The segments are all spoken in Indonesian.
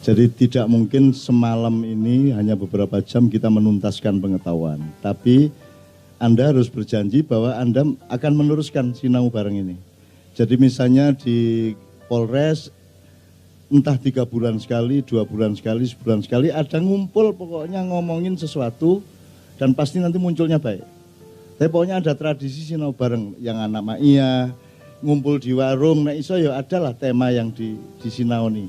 Jadi tidak mungkin semalam ini hanya beberapa jam kita menuntaskan pengetahuan. Tapi Anda harus berjanji bahwa Anda akan meneruskan sinau bareng ini. Jadi misalnya di Polres, entah 3 bulan sekali, 2 bulan sekali, sebulan sekali, ada ngumpul pokoknya ngomongin sesuatu dan pasti nanti munculnya baik. Tapi pokoknya ada tradisi sinau bareng yang anak Ma'iyah, ngumpul di warung, nah iso ya adalah tema yang di sinau nih.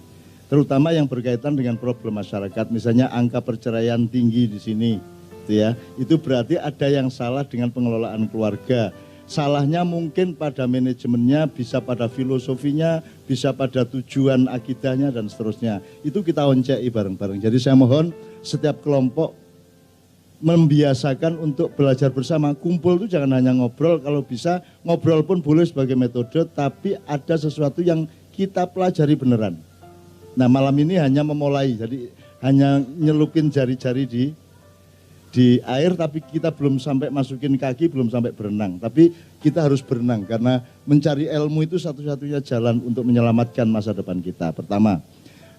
Terutama yang berkaitan dengan problem masyarakat, misalnya angka perceraian tinggi di sini, gitu ya. Itu berarti ada yang salah dengan pengelolaan keluarga. Salahnya mungkin pada manajemennya, bisa pada filosofinya, bisa pada tujuan akidahnya dan seterusnya. Itu kita onceki bareng-bareng. Jadi saya mohon setiap kelompok membiasakan untuk belajar bersama. Kumpul itu jangan hanya ngobrol, kalau bisa ngobrol pun boleh sebagai metode, tapi ada sesuatu yang kita pelajari beneran. Nah malam ini hanya memulai, jadi hanya nyelupin jari-jari di air, tapi kita belum sampai masukin kaki, belum sampai berenang. Tapi kita harus berenang, karena mencari ilmu itu satu-satunya jalan untuk menyelamatkan masa depan kita. Pertama,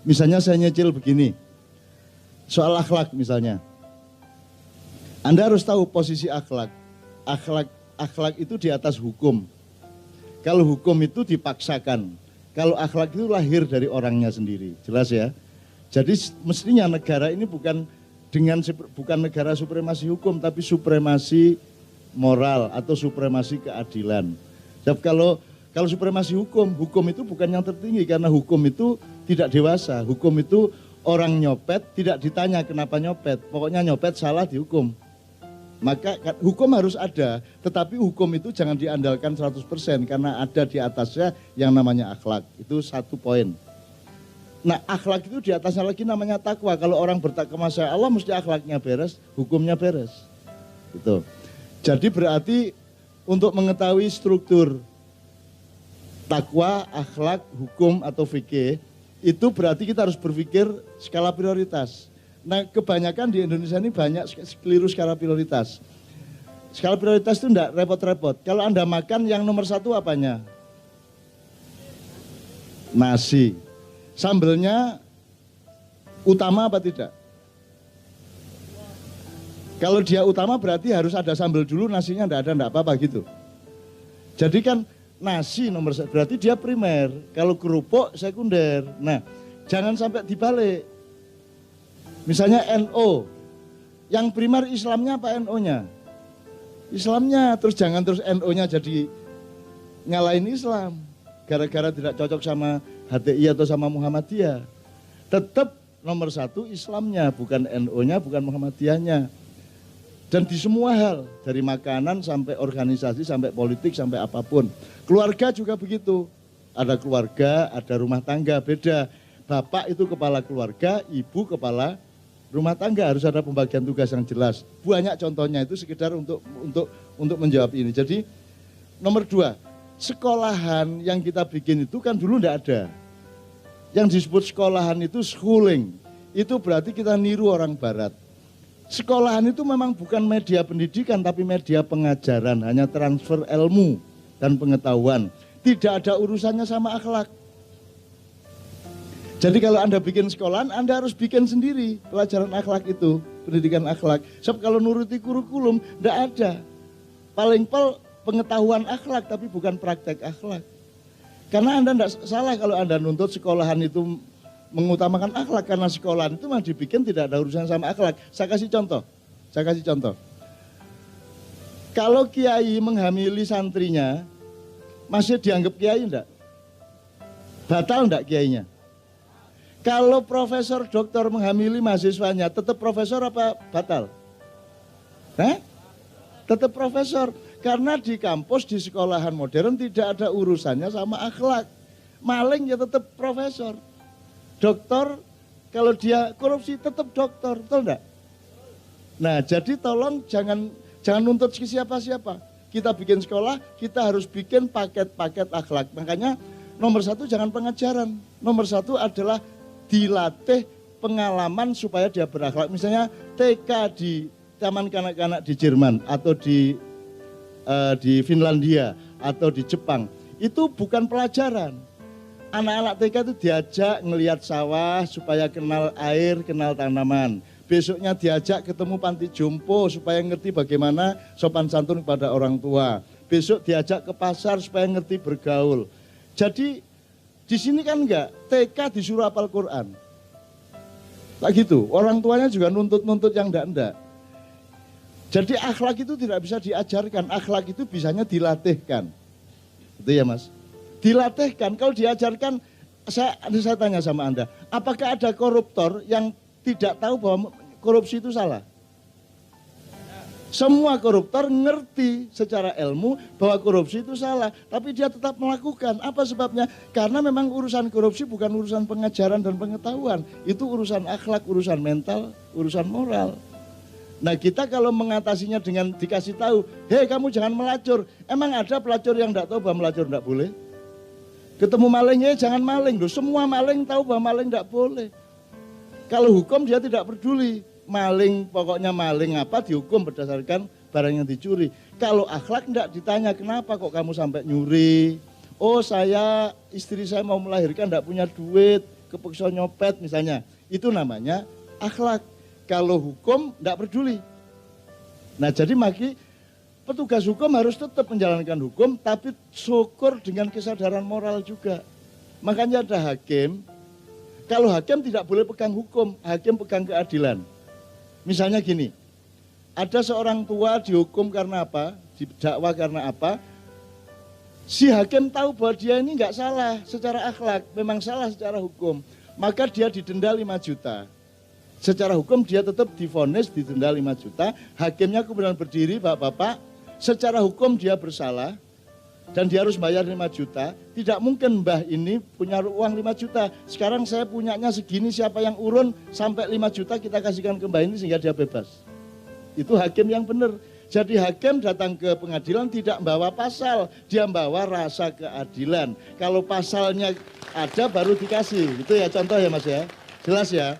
misalnya saya nyicil begini, soal akhlak misalnya. Anda harus tahu posisi akhlak. Akhlak itu di atas hukum. Kalau hukum itu dipaksakan. Kalau akhlak itu lahir dari orangnya sendiri, jelas ya. Jadi mestinya negara ini bukan negara supremasi hukum, tapi supremasi moral atau supremasi keadilan. Jadi kalau supremasi hukum itu bukan yang tertinggi, karena hukum itu tidak dewasa. Hukum itu orang nyopet tidak ditanya kenapa nyopet, pokoknya nyopet salah dihukum. Maka hukum harus ada, tetapi hukum itu jangan diandalkan 100% karena ada di atasnya yang namanya akhlak. Itu satu poin. Nah akhlak itu di atasnya lagi namanya takwa. Kalau orang bertakwa sama Allah mesti akhlaknya beres, hukumnya beres. Gitu. Jadi berarti untuk mengetahui struktur takwa, akhlak, hukum atau fikih, itu berarti kita harus berpikir skala prioritas. Nah kebanyakan di Indonesia ini banyak keliru skala prioritas. Skala prioritas itu enggak repot-repot. Kalau Anda makan yang nomor 1 apanya? Nasi. Sambelnya utama apa tidak? Kalau dia utama berarti harus ada sambel dulu, nasinya enggak ada, enggak apa-apa gitu. Jadi kan nasi nomor 1, berarti dia primer. Kalau kerupuk sekunder. Nah jangan sampai dibalik. Misalnya NO, yang primer Islamnya apa NO-nya? Islamnya, terus jangan terus NO-nya jadi ngalahin Islam. Gara-gara tidak cocok sama HTI atau sama Muhammadiyah. Tetap nomor 1 Islamnya, bukan NO-nya, bukan Muhammadiyahnya. Dan di semua hal, dari makanan sampai organisasi, sampai politik, sampai apapun. Keluarga juga begitu. Ada keluarga, ada rumah tangga, beda. Bapak itu kepala keluarga, ibu kepala rumah tangga, harus ada pembagian tugas yang jelas. Banyak contohnya, itu sekedar untuk menjawab ini. Jadi nomor 2, sekolahan yang kita bikin itu kan dulu enggak ada. Yang disebut sekolahan itu schooling. Itu berarti kita niru orang barat. Sekolahan itu memang bukan media pendidikan tapi media pengajaran, hanya transfer ilmu dan pengetahuan. Tidak ada urusannya sama akhlak. Jadi kalau Anda bikin sekolahan, Anda harus bikin sendiri pelajaran akhlak itu, pendidikan akhlak. Sebab kalau nuruti kurikulum, enggak ada. Paling pengetahuan akhlak, tapi bukan praktek akhlak. Karena Anda enggak salah kalau Anda nuntut sekolahan itu mengutamakan akhlak, karena sekolahan itu mah dibikin tidak ada urusan sama akhlak. Saya kasih contoh. Kalau kiai menghamili santrinya, masih dianggap kiai enggak? Batal enggak kiainya? Kalau profesor doktor menghamili mahasiswanya, tetap profesor apa batal? Tetap profesor. Karena di kampus, di sekolahan modern tidak ada urusannya sama akhlak. Maling ya tetap profesor. Dokter, kalau dia korupsi tetap dokter, betul enggak? Nah jadi tolong jangan nuntut siapa-siapa. Kita bikin sekolah, kita harus bikin paket-paket akhlak. Makanya nomor 1 jangan pengajaran. Nomor 1 adalah dilatih pengalaman supaya dia berakhlak. Misalnya TK di taman kanak-kanak di Jerman atau di Finlandia atau di Jepang, itu bukan pelajaran. Anak-anak TK itu diajak ngelihat sawah supaya kenal air, kenal tanaman. Besoknya diajak ketemu panti jompo supaya ngerti bagaimana sopan santun kepada orang tua. Besok diajak ke pasar supaya ngerti bergaul. Jadi di sini kan enggak, TK disuruh hafal Quran. Tak gitu, orang tuanya juga nuntut-nuntut yang enggak. Jadi akhlak itu tidak bisa diajarkan, akhlak itu bisanya dilatihkan. Itu ya Mas. Dilatihkan, kalau diajarkan, saya tanya sama Anda, apakah ada koruptor yang tidak tahu bahwa korupsi itu salah? Semua koruptor ngerti secara ilmu bahwa korupsi itu salah, tapi dia tetap melakukan. Apa sebabnya? Karena memang urusan korupsi bukan urusan pengajaran dan pengetahuan, itu urusan akhlak, urusan mental, urusan moral. Nah kita kalau mengatasinya dengan dikasih tahu, hei kamu jangan melacur. Emang ada pelacur yang tidak tahu bahwa melacur tidak boleh? Ketemu maling, jangan maling. Loh, semua maling tahu bahwa maling tidak boleh. Kalau hukum dia tidak peduli. Maling, pokoknya maling apa dihukum berdasarkan barang yang dicuri. Kalau akhlak tidak ditanya kenapa kok kamu sampai nyuri. Oh istri saya mau melahirkan tidak punya duit, kepeksa nyopet misalnya. Itu namanya akhlak. Kalau hukum tidak peduli. Nah jadi petugas hukum harus tetap menjalankan hukum, tapi syukur dengan kesadaran moral juga. Makanya ada hakim, kalau hakim tidak boleh pegang hukum, hakim pegang keadilan. Misalnya gini, ada seorang tua dihukum karena apa, didakwa karena apa, si hakim tahu bahwa dia ini nggak salah secara akhlak, memang salah secara hukum, maka dia didenda 5 juta. Secara hukum dia tetap divonis didenda 5 juta, hakimnya kemudian berdiri, Bapak-bapak, secara hukum dia bersalah dan dia harus bayar 5 juta. Tidak mungkin mbah ini punya uang 5 juta. Sekarang saya punyanya segini, siapa yang urun sampai 5 juta kita kasihkan ke mbah ini sehingga dia bebas. Itu hakim yang benar. Jadi hakim datang ke pengadilan tidak membawa pasal, dia membawa rasa keadilan. Kalau pasalnya ada baru dikasih. Itu ya contoh ya Mas ya. Jelas ya.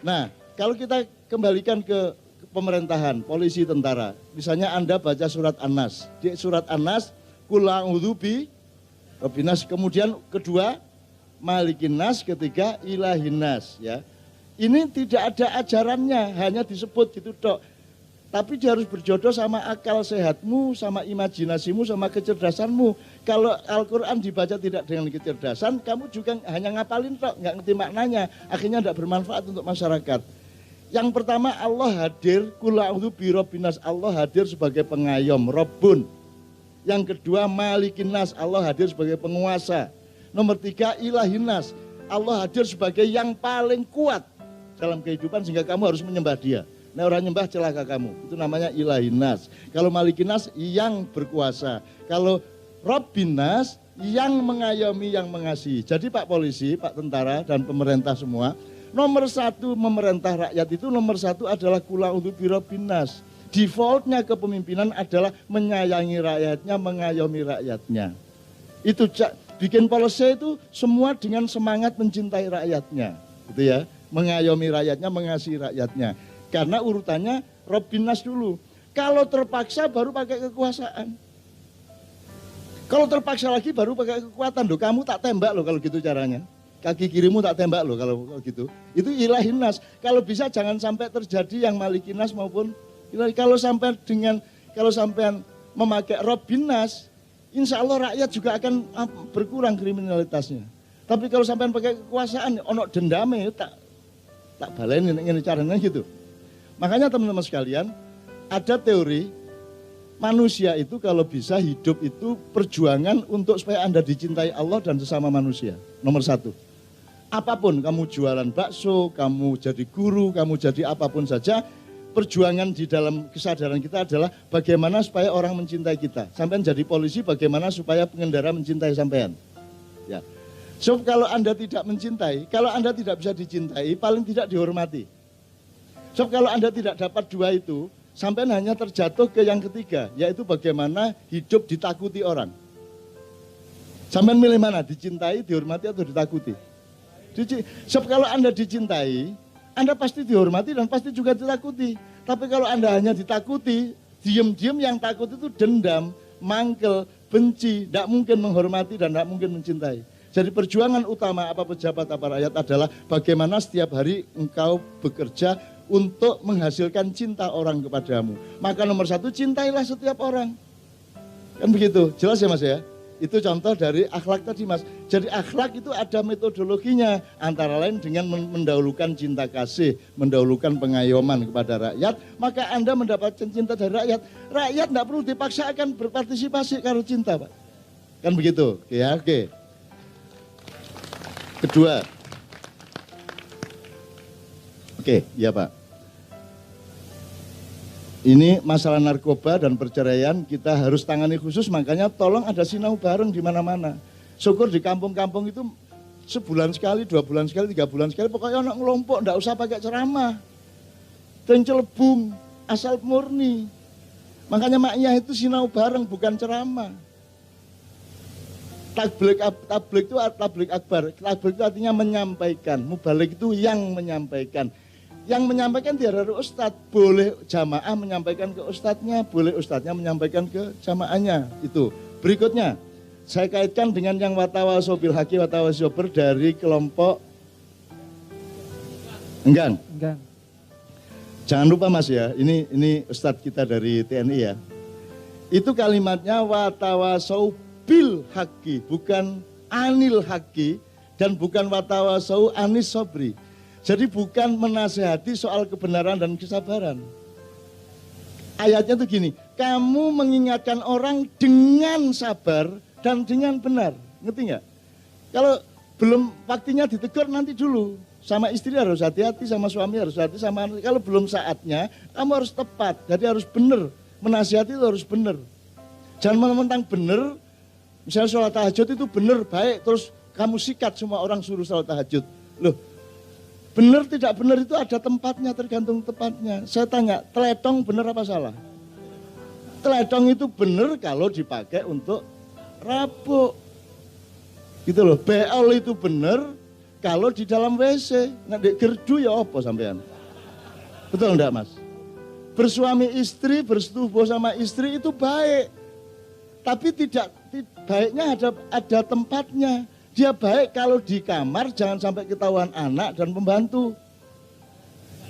Nah, kalau kita kembalikan ke pemerintahan, polisi, tentara. Misalnya Anda baca surat An-Nas. Di surat An-Nas, Qul a'udzu bi Rabbinas. Kemudian kedua, Malikin Nas. Ketiga, Ilahin Nas. Ya. Ini tidak ada ajarannya, hanya disebut gitu dok. Tapi dia harus berjodoh sama akal sehatmu, sama imajinasimu, sama kecerdasanmu. Kalau Al-Quran dibaca tidak dengan kecerdasan, kamu juga hanya ngapalin tok, nggak ngerti maknanya. Akhirnya tidak bermanfaat untuk masyarakat. Yang pertama Allah hadir, Qul a'udzu birabbinas, Allah hadir sebagai pengayom, Rabbun. Yang kedua Malikin Nas, Allah hadir sebagai penguasa. Nomor 3 Ilahin Nas, Allah hadir sebagai yang paling kuat dalam kehidupan sehingga kamu harus menyembah dia. Nah orang nyembah celaka kamu, itu namanya Ilahin Nas. Kalau Malikin Nas yang berkuasa. Kalau Rabbin Nas yang mengayomi, yang mengasihi. Jadi Pak Polisi, Pak Tentara dan pemerintah semua, nomor 1 memerintah rakyat itu nomor 1 adalah Qul a'udzu birabbin nas. Defaultnya kepemimpinan adalah menyayangi rakyatnya, mengayomi rakyatnya. Itu bikin policy itu semua dengan semangat mencintai rakyatnya, gitu ya. Mengayomi rakyatnya, mengasihi rakyatnya. Karena urutannya Rabbin nas dulu. Kalau terpaksa baru pakai kekuasaan. Kalau terpaksa lagi baru pakai kekuatan. Loh, kamu tak tembak loh kalau gitu caranya. Kaki kirimu tak tembak loh kalau gitu. Itu Ilahin Nas. Kalau bisa jangan sampai terjadi yang Malikin Nas maupun kalau sampai memakai Rabbin Nas, insya Allah rakyat juga akan berkurang kriminalitasnya. Tapi kalau sampai pakai kekuasaan, ono dendame tak baleni ini caranya gitu. Makanya teman-teman sekalian, ada teori manusia itu kalau bisa hidup itu perjuangan untuk supaya Anda dicintai Allah dan sesama manusia. Nomor 1. Apapun, kamu jualan bakso, kamu jadi guru, kamu jadi apapun saja, perjuangan di dalam kesadaran kita adalah bagaimana supaya orang mencintai kita. Sampean jadi polisi, bagaimana supaya pengendara mencintai sampean. Ya. So kalau Anda tidak mencintai, kalau Anda tidak bisa dicintai, paling tidak dihormati. So kalau Anda tidak dapat 2 itu, sampean hanya terjatuh ke yang ketiga, yaitu bagaimana hidup ditakuti orang. Sampean milih mana? Dicintai, dihormati atau ditakuti? Sebab kalau Anda dicintai, Anda pasti dihormati dan pasti juga ditakuti. Tapi kalau Anda hanya ditakuti, diam-diam yang takut itu dendam, mangkel, benci, tidak mungkin menghormati dan tidak mungkin mencintai. Jadi perjuangan utama apa pejabat apa rakyat adalah bagaimana setiap hari engkau bekerja untuk menghasilkan cinta orang kepadamu. Maka nomor satu, cintailah setiap orang. Kan begitu, jelas ya Mas ya? Itu contoh dari akhlak tadi Mas. Jadi akhlak itu ada metodologinya. Antara lain dengan mendahulukan cinta kasih, mendahulukan pengayoman kepada rakyat. Maka Anda mendapatkan cinta dari rakyat. Rakyat tidak perlu dipaksakan berpartisipasi karena cinta Pak. Kan begitu, ya oke. Kedua. Oke, ya Pak. Ini masalah narkoba dan perceraian kita harus tangani khusus, makanya tolong ada sinau bareng di mana-mana. Syukur di kampung-kampung itu sebulan sekali, 2 bulan sekali, 3 bulan sekali, pokoknya anak ngelompok, enggak usah pakai ceramah. Dan celebung, asal murni. Makanya maknya itu sinau bareng, bukan ceramah. Tabligh itu tabligh akbar, tabligh itu artinya menyampaikan, mubalik itu yang menyampaikan. Yang menyampaikan dia dari ustadz, boleh jamaah menyampaikan ke ustadznya, boleh ustadznya menyampaikan ke jamaahnya. Itu. Berikutnya, saya kaitkan dengan yang watawaso bil haqi watawaso sabr dari kelompok Enggang. Jangan lupa Mas ya, ini ustadz kita dari TNI ya. Itu kalimatnya watawaso bil haqi, bukan anil haqi dan bukan watawaso anis sabri. Jadi bukan menasehati soal kebenaran dan kesabaran. Ayatnya tuh gini, kamu mengingatkan orang dengan sabar dan dengan benar. Ngerti nggak? Kalau belum waktunya ditegur nanti dulu. Sama istri harus hati-hati, sama suami harus hati, sama anak. Kalau belum saatnya, kamu harus tepat. Jadi harus benar. Menasihati itu harus benar. Jangan mentang benar, misalnya sholat tahajud itu benar, baik, terus kamu sikat semua orang suruh sholat tahajud. Loh, benar tidak benar itu ada tempatnya, tergantung tempatnya. Saya tanya, teletong benar apa salah? Teletong itu benar kalau dipakai untuk rabuk. Gitu loh, beol itu benar kalau di dalam WC. Nggak gerdu ya apa sampean? Betul enggak Mas? Bersuami istri, bersetubuh sama istri itu baik. Tapi tidak baiknya ada tempatnya. Dia baik kalau di kamar jangan sampai ketahuan anak dan pembantu.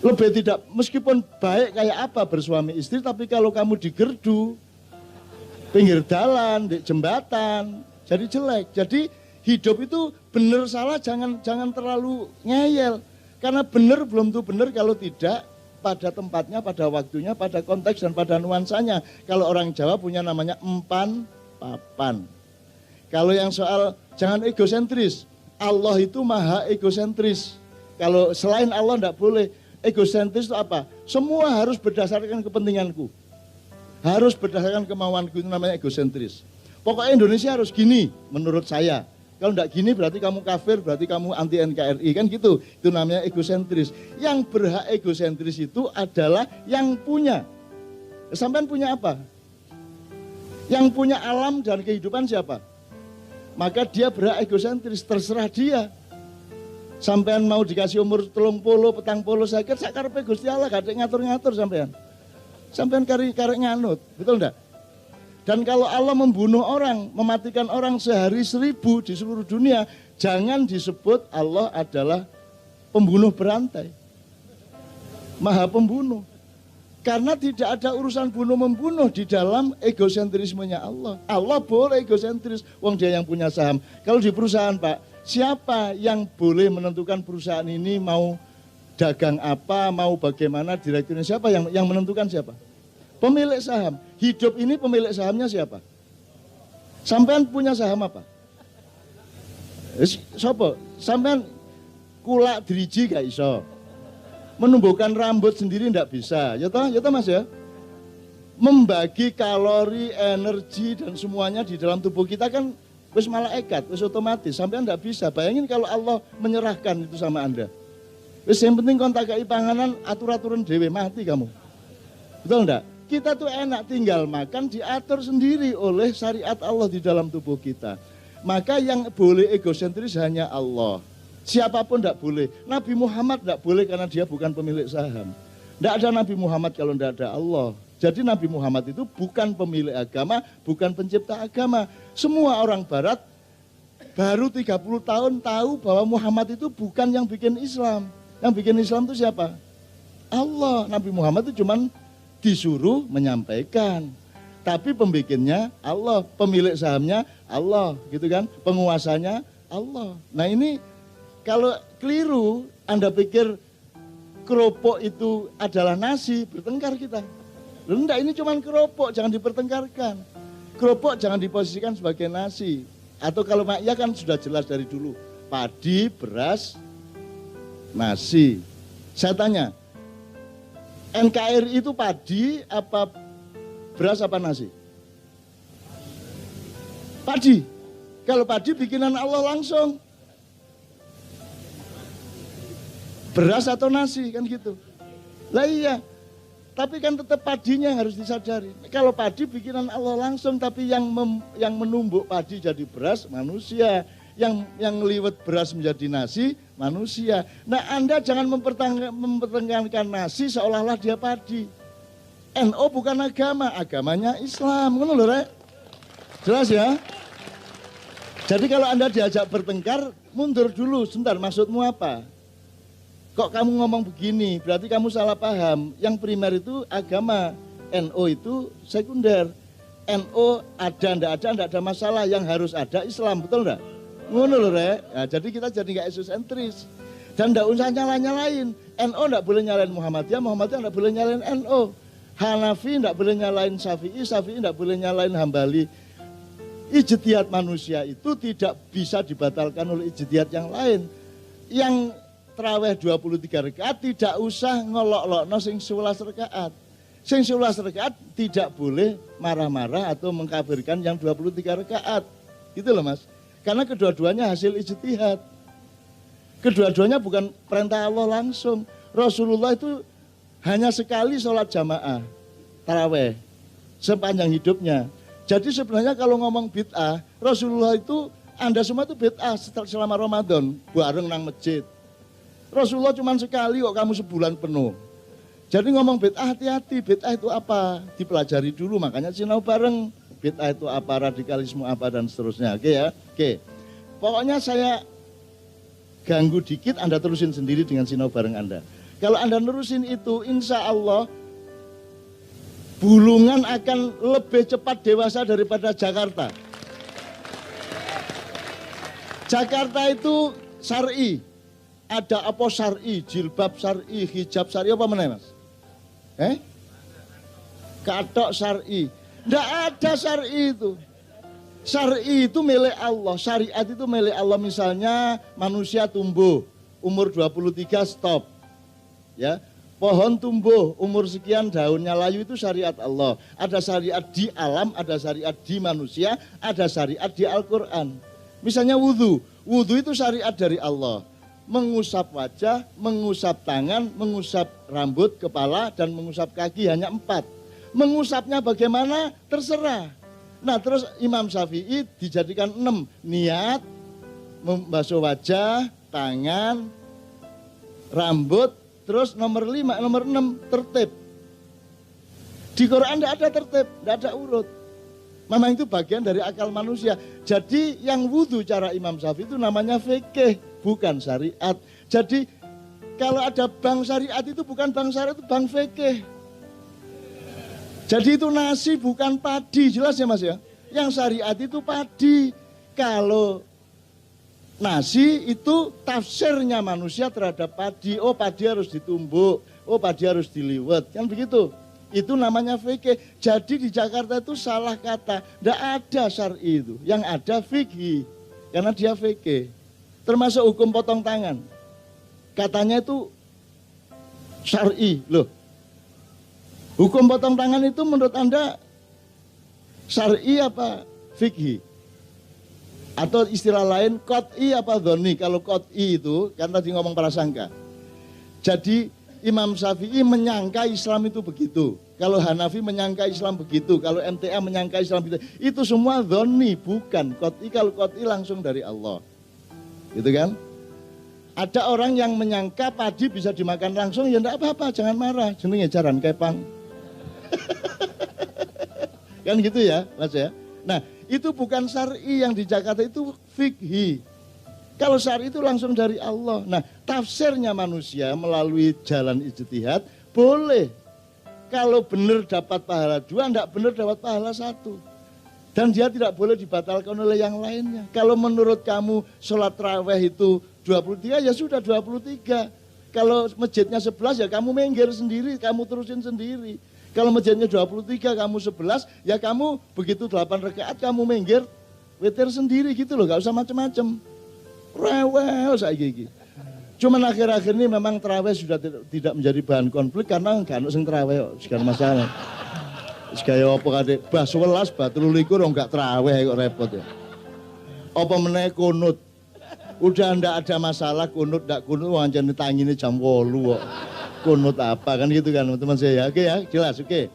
Lebih tidak, meskipun baik kayak apa bersuami istri, tapi kalau kamu di gerdu, pinggir jalan, di jembatan, jadi jelek. Jadi hidup itu benar salah jangan terlalu ngeyel. Karena benar belum tentu benar kalau tidak pada tempatnya, pada waktunya, pada konteks dan pada nuansanya. Kalau orang Jawa punya namanya empan, papan. Kalau yang soal jangan egosentris, Allah itu maha egosentris. Kalau selain Allah tidak boleh. Egosentris itu apa? Semua harus berdasarkan kepentinganku. Harus berdasarkan kemauanku, itu namanya egosentris. Pokoknya Indonesia harus gini menurut saya. Kalau tidak gini berarti kamu kafir, berarti kamu anti NKRI, kan gitu. Itu namanya egosentris. Yang berhak egosentris itu adalah yang punya. Sampean punya apa? Yang punya alam dan kehidupan siapa? Maka dia berhak egosentris, terserah dia. Sampean mau dikasih umur 30, 40, sakit, sakarepe Gusti Allah, gak ada ngatur-ngatur sampean. Sampean karek nganut, betul enggak? Dan kalau Allah membunuh orang, mematikan orang sehari 1000 di seluruh dunia, jangan disebut Allah adalah pembunuh berantai. Maha pembunuh. Karena tidak ada urusan bunuh-membunuh di dalam egosentrismenya Allah. Allah boleh egosentris, wong dia yang punya saham. Kalau di perusahaan Pak, siapa yang boleh menentukan perusahaan ini mau dagang apa, mau bagaimana, direkturnya siapa yang menentukan siapa? Pemilik saham. Hidup ini pemilik sahamnya siapa? Sampean punya saham apa? Sopo? Sampean kulak driji gak iso. Menumbuhkan rambut sendiri tidak bisa, ya toh Mas ya. Membagi kalori, energi dan semuanya di dalam tubuh kita kan wis malaikat, wis otomatis. Sampai tidak bisa. Bayangin kalau Allah menyerahkan itu sama Anda. Wis yang penting kontak kai panganan, atur-aturan dewe mati kamu. Betul enggak? Kita tuh enak tinggal makan diatur sendiri oleh syariat Allah di dalam tubuh kita. Maka yang boleh egosentris hanya Allah. Siapapun tidak boleh. Nabi Muhammad tidak boleh karena dia bukan pemilik saham. Tidak ada Nabi Muhammad kalau tidak ada Allah. Jadi Nabi Muhammad itu bukan pemilik agama, bukan pencipta agama. Semua orang barat baru 30 tahun tahu bahwa Muhammad itu bukan yang bikin Islam. Yang bikin Islam itu siapa? Allah. Nabi Muhammad itu cuman disuruh menyampaikan. Tapi pembikinnya Allah, pemilik sahamnya Allah, gitu kan? Penguasanya Allah. Nah ini kalau keliru, Anda pikir keropok itu adalah nasi, bertengkar kita. Enggak, ini cuman keropok, jangan dipertengkarkan. Keropok jangan diposisikan sebagai nasi. Atau kalau ya kan sudah jelas dari dulu, padi, beras, nasi. Saya tanya, NKRI itu padi apa beras apa nasi? Padi. Kalau padi bikinan Allah langsung. Beras atau nasi kan gitu. Lah iya. Tapi kan tetap padinya yang harus disadari. Kalau padi bikinan Allah langsung, tapi yang menumbuk padi jadi beras manusia. Yang ngeliwet beras menjadi nasi manusia. Nah Anda jangan mempertengkarkan nasi seolah-olah dia padi. NO bukan agama, agamanya Islam. Ngono lho, Rek. Jelas ya? Jadi kalau Anda diajak bertengkar, mundur dulu. Sebentar, maksudmu apa? Kok kamu ngomong begini? Berarti kamu salah paham. Yang primer itu agama, NO itu sekunder. NO enggak ada masalah. Yang harus ada Islam, betul enggak? Ngono lho, Rek. Nah, jadi kita jadi enggak Yesus-sentris. Dan enggak usah nyalain. NO enggak boleh nyalain Muhammadiyah, Muhammadiyah enggak boleh nyalain NO. Hanafi enggak boleh nyalain Syafi'i, Syafi'i enggak boleh nyalain Hambali. Ijtihad manusia itu tidak bisa dibatalkan oleh ijtihad yang lain. Yang tarawih 23 rakaat tidak usah ngolok-olokno sing 11 rakaat. Sing 11 rakaat tidak boleh marah-marah atau mengkafirkan yang 23 rakaat. Gitu loh, Mas. Karena kedua-duanya hasil ijtihad. Kedua-duanya bukan perintah Allah langsung. Rasulullah itu hanya sekali sholat jamaah, tarawih, sepanjang hidupnya. Jadi sebenarnya kalau ngomong bid'ah, Rasulullah itu, Anda semua itu bid'ah selama Ramadan, bareng nang masjid. Rasulullah cuma sekali kok, kamu sebulan penuh. Jadi ngomong bid'ah hati-hati, bid'ah itu apa? Dipelajari dulu, makanya sinau bareng. Bid'ah itu apa, radikalisme apa, dan seterusnya. Oke ya? Oke. Pokoknya saya ganggu dikit, Anda terusin sendiri dengan sinau bareng Anda. Kalau Anda nerusin itu, insya Allah Bulungan akan lebih cepat dewasa daripada Jakarta. Jakarta itu syar'i. Ada apa syar'i, jilbab syar'i, hijab syar'i, apa mana Mas? Katok syar'i. Tidak ada syar'i itu. Syar'i itu milik Allah, syariat itu milik Allah. Misalnya manusia tumbuh, umur 23 stop. Ya, pohon tumbuh, umur sekian daunnya layu, itu syariat Allah. Ada syariat di alam, ada syariat di manusia, ada syariat di Al-Quran. Misalnya wudhu, wudhu itu syariat dari Allah. Mengusap wajah, mengusap tangan, mengusap rambut, kepala, dan mengusap kaki hanya 4. Mengusapnya bagaimana? Terserah. Nah terus Imam Syafi'i dijadikan 6. Niat, membasuh wajah, tangan, rambut, terus nomor 5, nomor 6, tertib. Di Quran tidak ada tertib, tidak ada urut. Memang itu bagian dari akal manusia. Jadi yang wudhu cara Imam Syafi'i itu namanya fikih, bukan syariat. Jadi kalau ada bank syariat itu bukan bank syariat, itu bank fikih. Jadi itu nasi bukan padi, jelas ya Mas ya. Yang syariat itu padi. Kalau nasi itu tafsirnya manusia terhadap padi. Oh padi harus ditumbuk, oh padi harus diliwet, kan begitu. Itu namanya fikih. Jadi di Jakarta itu salah kata. Tidak ada syar'i itu. Yang ada fikih. Karena dia fikih. Termasuk hukum potong tangan. Katanya itu syar'i. Loh. Hukum potong tangan itu menurut Anda syar'i apa fikih? Atau istilah lain qot'i apa dhoni? Kalau qot'i itu kan tadi ngomong prasangka. Jadi Imam Syafi'i menyangka Islam itu begitu. Kalau Hanafi menyangka Islam begitu. Kalau MTA menyangka Islam begitu. Itu semua dhoni, bukan qot'i. Kalau qot'i langsung dari Allah. Gitu kan? Ada orang yang menyangka padi bisa dimakan langsung, ya enggak apa-apa, jangan marah. Jenenge jaran kepang. Kan gitu ya, Mas ya. Nah, itu bukan syar'i, yang di Jakarta itu fikhi. Kalau syar'i itu langsung dari Allah. Nah, tafsirnya manusia melalui jalan ijtihad boleh. Kalau benar dapat pahala 2, enggak benar dapat pahala 1. Dan dia tidak boleh dibatalkan oleh yang lainnya. Kalau menurut kamu sholat tarawih itu 23, ya sudah 23. Kalau masjidnya 11, ya kamu minggir sendiri, kamu terusin sendiri. Kalau masjidnya 23, kamu 11, ya kamu begitu 8 rakaat kamu minggir, witir sendiri gitu loh, gak usah macem-macem. Rewel saya gigi. Cuman akhir-akhir ini memang tarawih sudah tidak menjadi bahan konflik karena gak ada yang tarawih, segala masalah. Segaya apa kadek, bah 11, bah 23 enggak tarawih kok repot ya. Apa meneh kunut. Udah ndak ada masalah kunut ndak kunut wancane tangine jam 8 kok. Kunut apa kan gitu kan teman saya ya. Oke ya, jelas oke.